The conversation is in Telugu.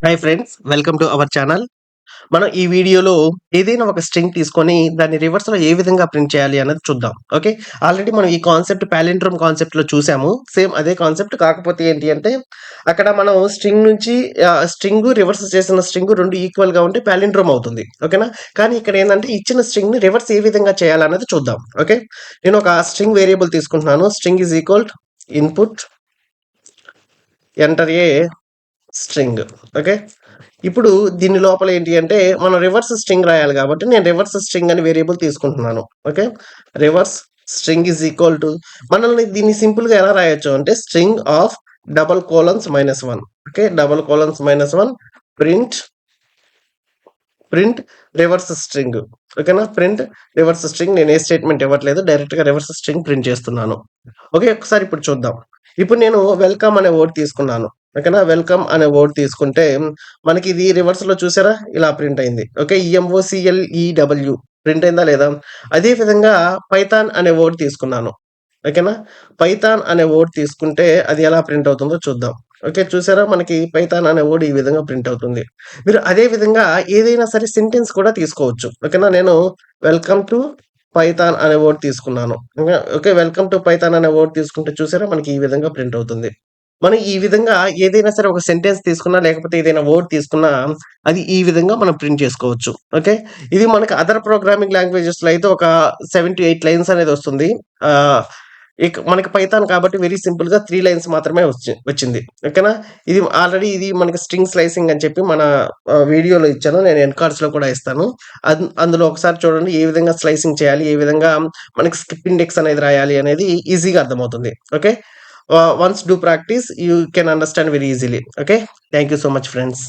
Hi friends, welcome to our channel. మనం ఈ వీడియోలో ఏదైనా ఒక స్ట్రింగ్ తీసుకొని దాన్ని రివర్స్‌లో ఏ విధంగా ప్రింట్ చేయాలి అన్నది చూద్దాం. ఓకే. ఆల్రెడీ మనం ఈ కాన్సెప్ట్ పాలిండ్రోమ్ కాన్సెప్ట్‌లో చూసాము. సేమ్ అదే కాన్సెప్ట్ కాకపోతే ఏంటి అంటే అక్కడ మనం స్ట్రింగ్ నుంచి స్ట్రింగు రివర్స్ చేసిన స్ట్రింగు 2 ఈక్వల్‌గా ఉంటే పాలిండ్రోమ్ అవుతుంది. ఓకేనా? కానీ ఇక్కడ ఏందంటే ఇచ్చిన స్ట్రింగ్‌ని రివర్స్ ఏ విధంగా చేయాలన్నది చూద్దాం. ఓకే. నేను ఒక స్ట్రింగ్ వేరియబుల్ తీసుకుంటున్నాను. String is equal input enter a string. Okay. ఇప్పుడు దీని లోపల ఏంటి అంటే మనం రివర్స్ స్ట్రింగ్ రాయాలి కాబట్టి నేను రివర్స్ స్ట్రింగ్ అని వేరియబుల్ తీసుకుంటున్నాను. Okay. Reverse string is equal to మనల్ని దీన్ని సింపుల్‌గా ఎలా రాయొచ్చు అంటే string of double colons -1. Okay. Double colons -1 print print reverse string. ఓకేనా? ప్రింట్ రివర్స్ స్ట్రింగ్ నేను ఏ స్టేట్మెంట్ ఇవ్వట్లేదు. డైరెక్ట్‌గా రివర్స్ స్ట్రింగ్ ప్రింట్ చేస్తున్నాను. ఓకే. ఒకసారి ఇప్పుడు చూద్దాం. ఇప్పుడు నేను వెల్కమ్ అనే వర్డ్ తీసుకున్నాను. ఓకేనా? వెల్కమ్ అనే వర్డ్ తీసుకుంటే మనకి ఇది రివర్స్‌లో చూసారా? ఇలా ప్రింట్ అయింది. ఓకే. ఈఎంఓసీఎల్ఈడబ్ల్యూ ప్రింట్ అయిందా లేదా? అదే విధంగా పైథాన్ అనే వర్డ్ తీసుకున్నాను. ఓకేనా? పైథాన్ అనే వర్డ్ తీసుకుంటే అది ఎలా ప్రింట్ అవుతుందో చూద్దాం. ఓకే. చూసారా? మనకి పైథాన్ అనే వర్డ్ ఈ విధంగా ప్రింట్ అవుతుంది. మీరు అదే విధంగా ఏదైనా సరే సెంటెన్స్ కూడా తీసుకోవచ్చు. ఓకేనా? నేను వెల్కమ్ టు పైథాన్ అనే వర్డ్ తీసుకున్నాను. ఓకే. వెల్కమ్ టు పైథాన్ అనే వర్డ్ తీసుకుంటే చూసారా? మనకి ఈ విధంగా ప్రింట్ అవుతుంది. మనం ఈ విధంగా ఏదైనా సరే ఒక సెంటెన్స్ తీసుకున్నా, లేకపోతే ఏదైనా వర్డ్ తీసుకున్నా అది ఈ విధంగా మనం ప్రింట్ చేసుకోవచ్చు. ఓకే. ఇది మనకి అదర్ ప్రోగ్రామింగ్ లాంగ్వేజెస్‌లో అయితే ఒక 7-8 లైన్స్ అనేది వస్తుంది. ఆహ్, మనకి పైథాన్ కాబట్టి వెరీ సింపుల్‌గా 3 లైన్స్ మాత్రమే వచ్చింది. ఓకేనా? ఇది మనకి స్ట్రింగ్ స్లైసింగ్ అని చెప్పి మన వీడియోలో ఇచ్చాను. నేను ఎండ్ కార్డ్స్‌లో కూడా ఇస్తాను. అందులో ఒకసారి చూడండి ఏ విధంగా స్లైసింగ్ చేయాలి, ఏ విధంగా మనకి స్కిప్ ఇండెక్స్ అనేది రాయాలి అనేది ఈజీగా అర్థమవుతుంది. Okay. Once do practice, you can understand very easily. Okay. Thank you so much, friends.